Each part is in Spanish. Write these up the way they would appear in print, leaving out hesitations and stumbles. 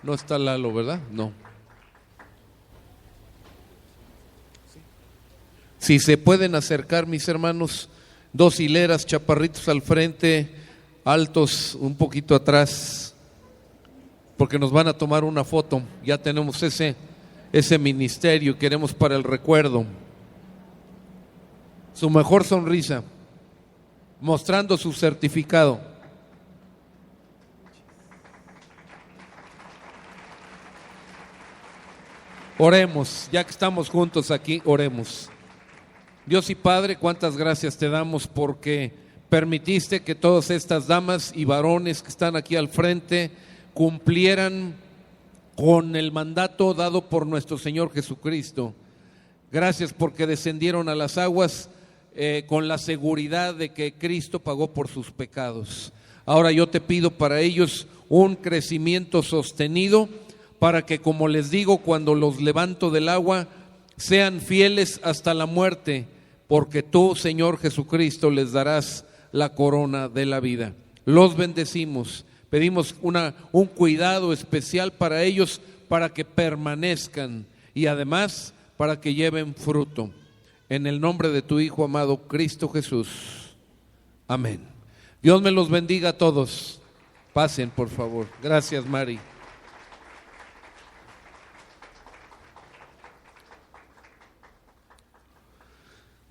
No está Lalo, ¿verdad? No. Si se pueden acercar, mis hermanos, dos hileras, chaparritos al frente, altos un poquito atrás, porque nos van a tomar una foto. Ya tenemos ese ministerio, queremos para el recuerdo. Su mejor sonrisa, mostrando su certificado. Oremos, ya que estamos juntos aquí, oremos. Dios y Padre, cuántas gracias te damos porque permitiste que todas estas damas y varones que están aquí al frente cumplieran con el mandato dado por nuestro Señor Jesucristo. Gracias porque descendieron a las aguas con la seguridad de que Cristo pagó por sus pecados. Ahora yo te pido para ellos un crecimiento sostenido, para que, como les digo, cuando los levanto del agua, sean fieles hasta la muerte, porque tú, Señor Jesucristo, les darás la corona de la vida. Los bendecimos, pedimos un cuidado especial para ellos, para que permanezcan y además para que lleven fruto. En el nombre de tu Hijo amado, Cristo Jesús. Amén. Dios me los bendiga a todos. Pasen, por favor. Gracias, Mari.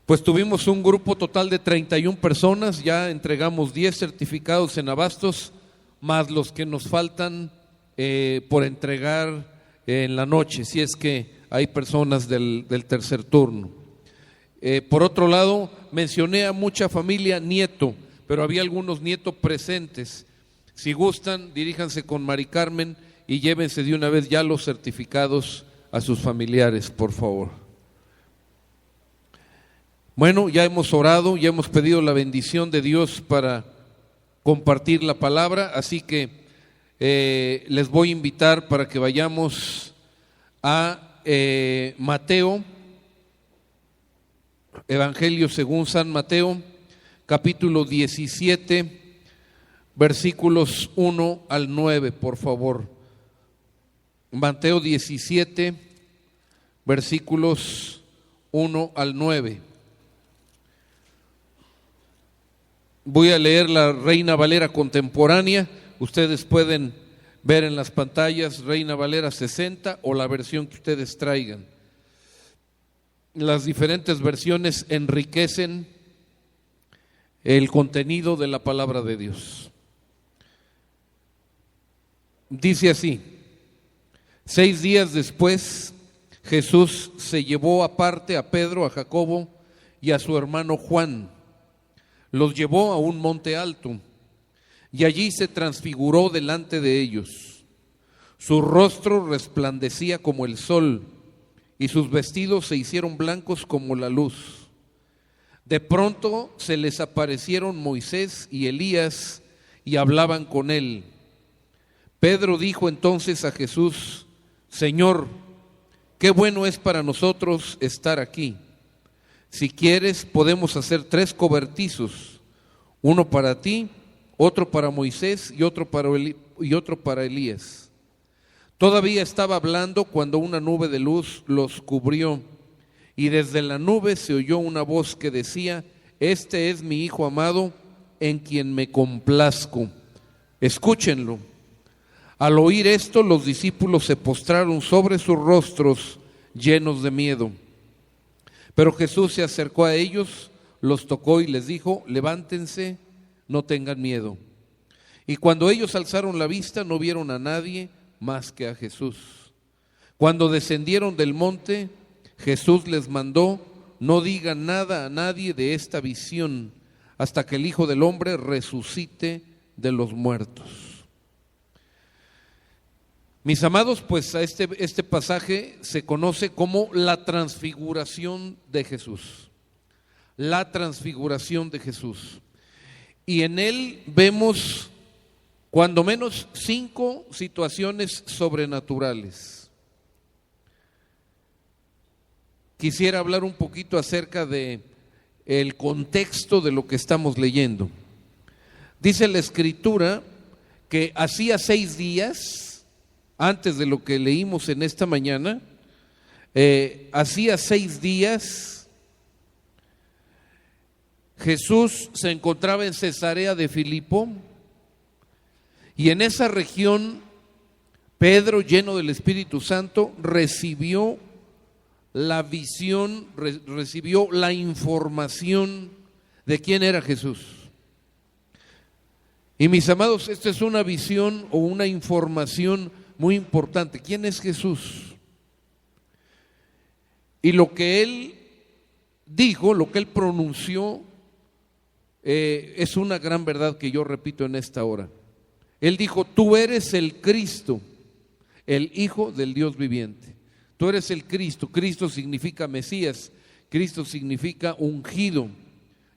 Pues tuvimos un grupo total de 31 personas, ya entregamos 10 certificados en Abastos, más los que nos faltan por entregar en la noche, si es que hay personas del tercer turno. Por otro lado, mencioné a mucha familia nieto, pero había algunos nietos presentes. Si gustan, diríjanse con Mari Carmen y llévense de una vez ya los certificados a sus familiares, por favor. Bueno, ya hemos orado, ya hemos pedido la bendición de Dios para compartir la palabra, así que les voy a invitar para que vayamos a Mateo, Evangelio según San Mateo, capítulo 17, versículos 1 al 9, por favor. Mateo 17, versículos 1 al 9. Voy a leer la Reina Valera contemporánea. Ustedes pueden ver en las pantallas Reina Valera 60 o la versión que ustedes traigan. Las diferentes versiones enriquecen el contenido de la palabra de Dios. Dice así: 6 días después, Jesús se llevó aparte a Pedro, a Jacobo y a su hermano Juan. Los llevó a un monte alto y allí se transfiguró delante de ellos. Su rostro resplandecía como el sol y sus vestidos se hicieron blancos como la luz. De pronto se les aparecieron Moisés y Elías y hablaban con él. Pedro dijo entonces a Jesús: Señor, qué bueno es para nosotros estar aquí. Si quieres, podemos hacer 3 cobertizos, uno para ti, otro para Moisés y otro para Elías. Todavía estaba hablando cuando una nube de luz los cubrió, y desde la nube se oyó una voz que decía: Este es mi Hijo amado, en quien me complazco. Escúchenlo. Al oír esto, los discípulos se postraron sobre sus rostros, llenos de miedo. Pero Jesús se acercó a ellos, los tocó y les dijo: levántense, no tengan miedo. Y cuando ellos alzaron la vista, no vieron a nadie más que a Jesús. Cuando descendieron del monte, Jesús les mandó: no digan nada a nadie de esta visión, hasta que el Hijo del Hombre resucite de los muertos. Mis amados, pues a este pasaje se conoce como la transfiguración de Jesús. La transfiguración de Jesús. Y en él vemos cuando menos 5 situaciones sobrenaturales. Quisiera hablar un poquito acerca de el contexto de lo que estamos leyendo. Dice la Escritura que hacía 6 días antes de lo que leímos en esta mañana. Hacía 6 días Jesús se encontraba en Cesarea de Filipo, y en esa región Pedro, lleno del Espíritu Santo, recibió la visión, recibió la información de quién era Jesús. Y mis amados, esta es una visión o una información muy importante. ¿Quién es Jesús? Y lo que él dijo, lo que él pronunció, es una gran verdad que yo repito en esta hora. Él dijo: tú eres el Cristo, el Hijo del Dios viviente. Tú eres el Cristo. Cristo significa Mesías, Cristo significa ungido,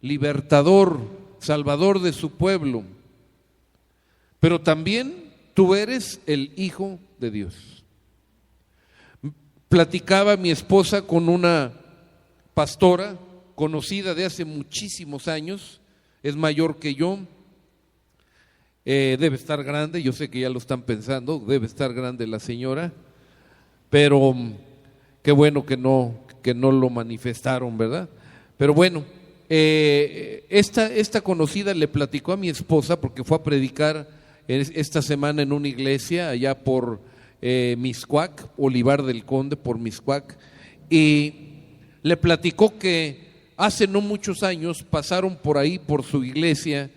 libertador, salvador de su pueblo. Pero también tú eres el Hijo de Dios. Platicaba mi esposa con una pastora conocida de hace muchísimos años, es mayor que yo, debe estar grande, yo sé que ya lo están pensando, debe estar grande la señora, pero qué bueno que no lo manifestaron, ¿verdad? Pero bueno, esta conocida le platicó a mi esposa, porque fue a predicar esta semana en una iglesia allá por Mixcoac, Olivar del Conde, por Mixcoac, y le platicó que hace no muchos años pasaron por ahí, por su iglesia,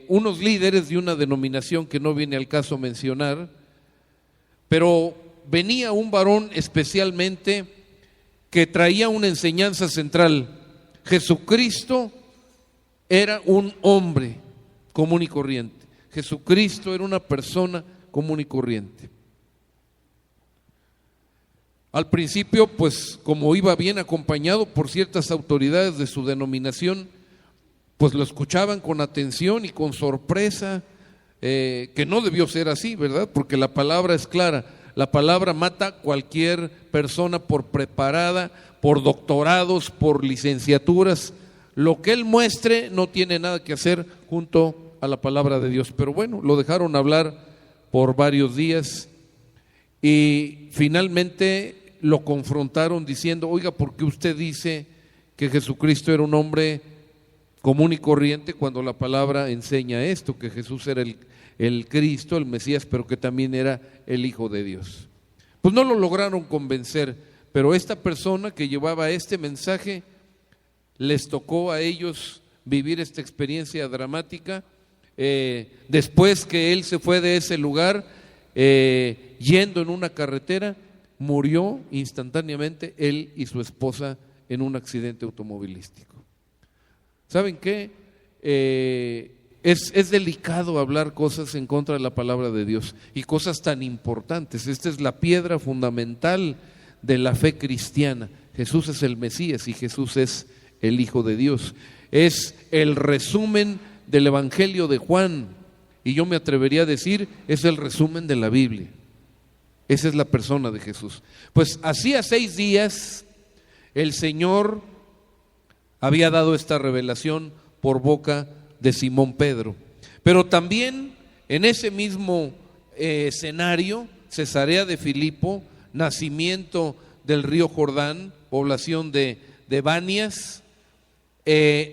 unos líderes de una denominación que no viene al caso mencionar, pero venía un varón especialmente que traía una enseñanza central. Jesucristo era un hombre común y corriente. Jesucristo era una persona común y corriente. Al principio, pues como iba bien acompañado por ciertas autoridades de su denominación, pues lo escuchaban con atención y con sorpresa, que no debió ser así, ¿verdad? Porque la palabra es clara, la palabra mata a cualquier persona por preparada, por doctorados, por licenciaturas. Lo que él muestre no tiene nada que hacer junto a la palabra de Dios. Pero bueno, lo dejaron hablar por varios días y finalmente lo confrontaron diciendo: oiga, ¿por qué usted dice que Jesucristo era un hombre común y corriente cuando la palabra enseña esto, que Jesús era el Cristo, el Mesías, pero que también era el Hijo de Dios? Pues no lo lograron convencer, pero esta persona que llevaba este mensaje, les tocó a ellos vivir esta experiencia dramática. Después que él se fue de ese lugar, yendo en una carretera, murió instantáneamente él y su esposa en un accidente automovilístico. ¿Saben qué? Es delicado hablar cosas en contra de la palabra de Dios y cosas tan importantes. Esta es la piedra fundamental de la fe cristiana. Jesús es el Mesías y Jesús es el Hijo de Dios. Es el resumen del Evangelio de Juan, y yo me atrevería a decir, es el resumen de la Biblia. Esa es la persona de Jesús. Pues hacía 6 días el Señor había dado esta revelación por boca de Simón Pedro, pero también en ese mismo escenario, Cesarea de Filipo, nacimiento del río Jordán, población de Banias,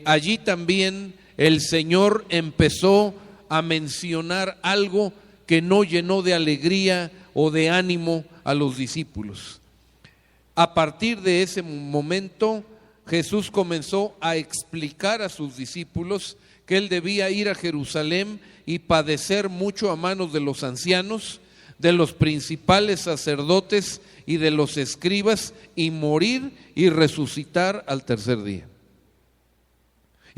allí también el Señor empezó a mencionar algo que no llenó de alegría o de ánimo a los discípulos. A partir de ese momento, Jesús comenzó a explicar a sus discípulos que él debía ir a Jerusalén y padecer mucho a manos de los ancianos, de los principales sacerdotes y de los escribas, y morir y resucitar al tercer día.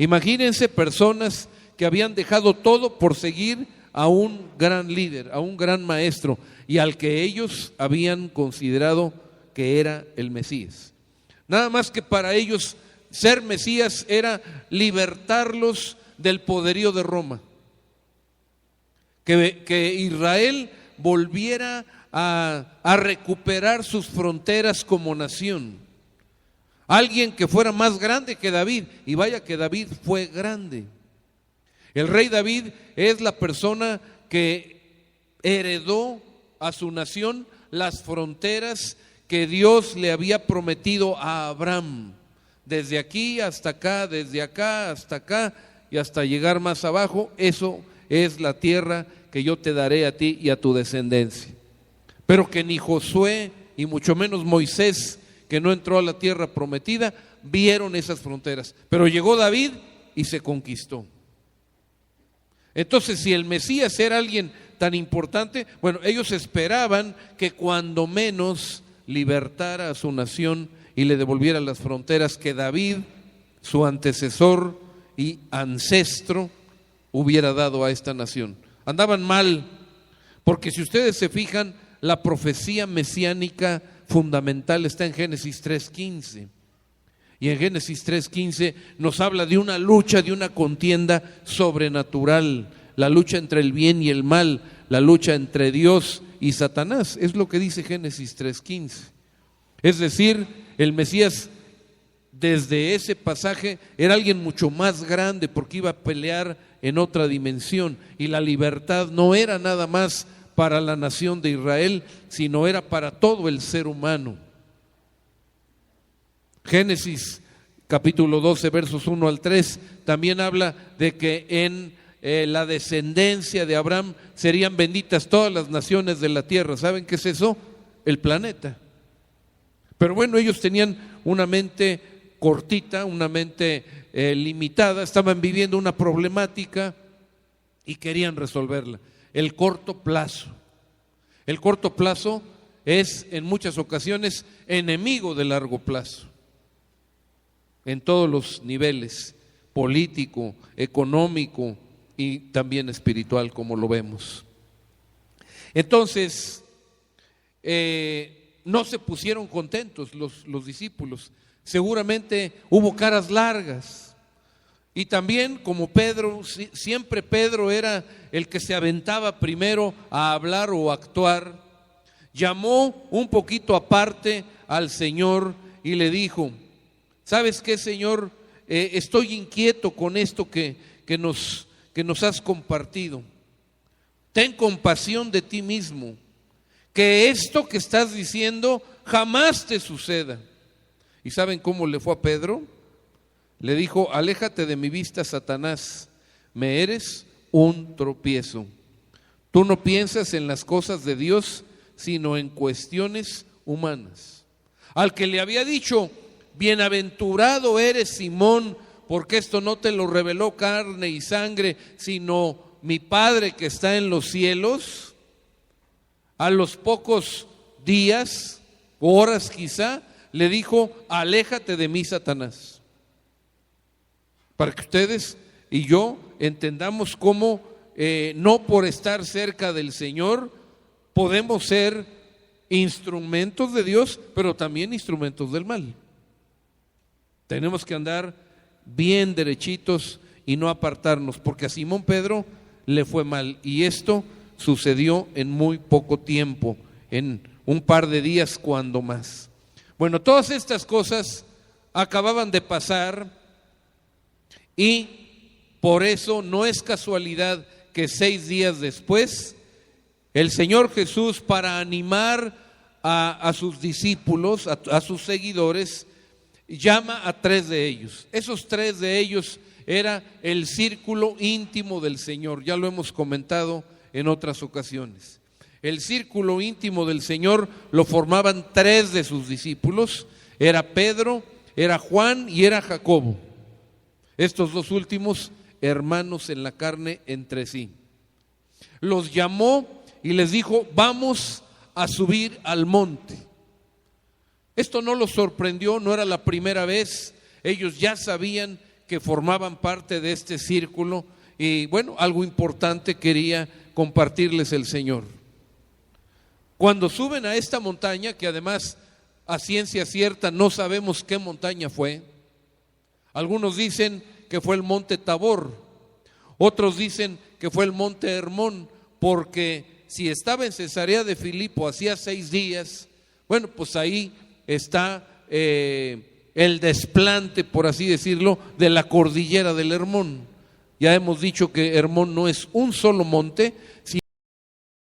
Imagínense personas que habían dejado todo por seguir a un gran líder, a un gran maestro, y al que ellos habían considerado que era el Mesías. Nada más que para ellos ser Mesías era libertarlos del poderío de Roma, que Israel volviera a recuperar sus fronteras como nación. Alguien que fuera más grande que David, y vaya que David fue grande. El rey David es la persona que heredó a su nación las fronteras que Dios le había prometido a Abraham, desde aquí hasta acá, desde acá hasta acá y hasta llegar más abajo. Eso es la tierra que yo te daré a ti y a tu descendencia. Pero que ni Josué y mucho menos Moisés, que no entró a la tierra prometida, vieron esas fronteras. Pero llegó David y se conquistó. Entonces, si el Mesías era alguien tan importante, bueno, ellos esperaban que cuando menos libertara a su nación y le devolviera las fronteras que David, su antecesor y ancestro, hubiera dado a esta nación. Andaban mal, porque si ustedes se fijan, la profecía mesiánica fundamental está en Génesis 3:15. Y en Génesis 3:15 nos habla de una lucha, de una contienda sobrenatural, la lucha entre el bien y el mal, la lucha entre Dios y Satanás. Es lo que dice Génesis 3:15. Es decir, el Mesías desde ese pasaje era alguien mucho más grande, porque iba a pelear en otra dimensión, y la libertad no era nada más para la nación de Israel, sino era para todo el ser humano. Génesis capítulo 12 versos 1 al 3 también habla de que en la descendencia de Abraham serían benditas todas las naciones de la tierra. ¿Saben qué es eso? El planeta. Pero bueno, ellos tenían una mente cortita, una mente limitada, estaban viviendo una problemática y querían resolverla. El corto plazo. El corto plazo es en muchas ocasiones enemigo del largo plazo, en todos los niveles, político, económico y también espiritual, como lo vemos. Entonces, no se pusieron contentos los discípulos. Seguramente hubo caras largas. Y también, como Pedro, siempre Pedro era el que se aventaba primero a hablar o a actuar, llamó un poquito aparte al Señor y le dijo: ¿sabes qué, Señor? Estoy inquieto con esto que nos has compartido. Ten compasión de ti mismo, que esto que estás diciendo jamás te suceda. ¿Y saben cómo le fue a Pedro? Le dijo: aléjate de mi vista, Satanás, me eres un tropiezo. Tú no piensas en las cosas de Dios, sino en cuestiones humanas. Al que le había dicho: bienaventurado eres, Simón, porque esto no te lo reveló carne y sangre, sino mi Padre que está en los cielos, a los pocos días, horas quizá, le dijo: aléjate de mí, Satanás. Para que ustedes y yo entendamos cómo no por estar cerca del Señor podemos ser instrumentos de Dios, pero también instrumentos del mal. Tenemos que andar bien derechitos y no apartarnos, porque a Simón Pedro le fue mal, y esto sucedió en muy poco tiempo, en un par de días cuando más. Bueno, todas estas cosas acababan de pasar, y por eso no es casualidad que 6 días después el Señor Jesús, para animar a sus discípulos, a sus seguidores, llama a 3 de ellos. Esos 3 de ellos era el círculo íntimo del Señor. Ya lo hemos comentado en otras ocasiones. El círculo íntimo del Señor lo formaban 3 de sus discípulos. Era Pedro, era Juan y era Jacobo. Estos 2 últimos, hermanos en la carne entre sí. Los llamó y les dijo: vamos a subir al monte. Esto no los sorprendió, no era la primera vez. Ellos ya sabían que formaban parte de este círculo, y bueno, algo importante quería compartirles el Señor. Cuando suben a esta montaña, que además a ciencia cierta no sabemos qué montaña fue. Algunos dicen que fue el monte Tabor, otros dicen que fue el monte Hermón, porque si estaba en Cesarea de Filipo hacía 6 días, bueno, pues ahí está el desplante, por así decirlo, de la cordillera del Hermón. Ya hemos dicho que Hermón no es un solo monte, sino